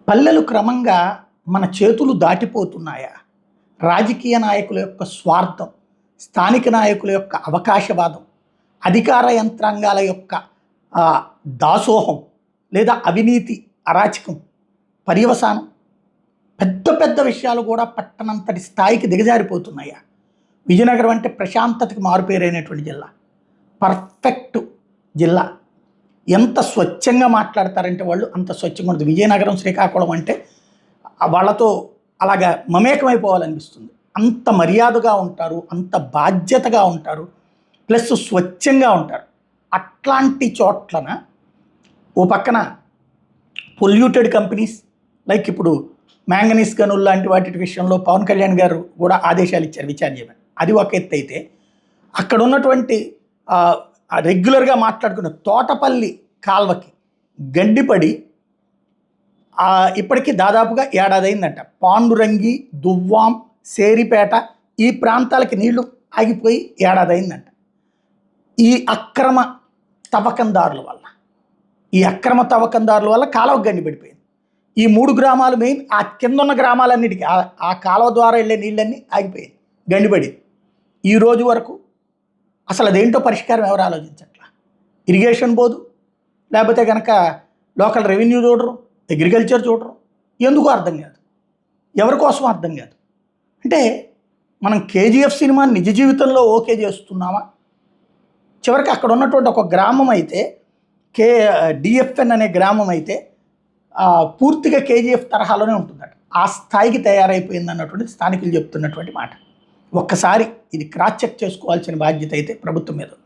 పల్లెలు క్రమంగా మన చేతులు దాటిపోతున్నాయా? రాజకీయ నాయకుల యొక్క స్వార్థం, స్థానిక నాయకుల యొక్క అవకాశవాదం, అధికార యంత్రాంగాల యొక్క దాసోహం లేదా అవినీతి, అరాచకం, పర్యవసానం, పెద్ద పెద్ద విషయాలు కూడా పట్టనంతటి స్థాయికి దిగజారిపోతున్నాయా? విజయనగరం అంటే ప్రశాంతతకి మారుపేరైనటువంటి జిల్లా, పర్ఫెక్ట్ జిల్లా. ఎంత స్వచ్ఛంగా మాట్లాడతారంటే వాళ్ళు అంత స్వచ్ఛంగా ఉంటుంది. విజయనగరం, శ్రీకాకుళం అంటే వాళ్ళతో అలాగా మమేకమైపోవాలనిపిస్తుంది. అంత మర్యాదగా ఉంటారు, అంత బాధ్యతగా ఉంటారు, ప్లస్ స్వచ్ఛంగా ఉంటారు. అట్లాంటి చోట్లన ఓ పక్కన పొల్యూటెడ్ కంపెనీస్, లైక్ ఇప్పుడు మ్యాంగనీస్ గనులు లాంటి వాటి విషయంలో పవన్ కళ్యాణ్ గారు కూడా ఆదేశాలు ఇచ్చారు విచారణ చేయమని. అది ఒక ఎత్తు అయితే, అక్కడ ఉన్నటువంటి రెగ్యులర్గా మాట్లాడుకున్న తోటపల్లి కాల్వకి గండిపడి ఇప్పటికీ దాదాపుగా ఏడాది అయిందంట. పాండురంగి, దువ్వాం, సేరిపేట ఈ ప్రాంతాలకి నీళ్లు ఆగిపోయి ఏడాది అయిందంట. ఈ అక్రమ తవ్వకందారుల వల్ల కాలువ గండి పడిపోయింది. ఈ 3 గ్రామాలు మెయిన్, ఆ కింద ఉన్న గ్రామాలన్నిటికీ ఆ కాలువ ద్వారా వెళ్ళే నీళ్ళన్నీ ఆగిపోయాయి, గండిపడి. ఈ రోజు వరకు అసలు అదేంటో పరిష్కారం ఎవరు ఆలోచించట్లా. ఇరిగేషన్ పోదు, లేకపోతే కనుక లోకల్ రెవెన్యూ చూడరు, అగ్రికల్చర్ చూడరు. ఎందుకో అర్థం కాదు, ఎవరి కోసం అర్థం కాదు. అంటే మనం కేజీఎఫ్ సినిమాని నిజ జీవితంలో ఓకే చేస్తున్నామా? చివరికి అక్కడ ఉన్నటువంటి ఒక గ్రామం అయితే, డిఎఫ్ఎన్ అనే గ్రామం అయితే పూర్తిగా కేజీఎఫ్ తరహాలోనే ఉంటుందట. ఆ స్థాయికి తయారైపోయింది అన్నటువంటి స్థానికులు చెప్తున్నటువంటి మాట. ఒక్కసారి ఇది క్రాస్ చెక్ చేసుకోవాల్సిన బాధ్యత అయితే ప్రభుత్వం మీద ఉంది.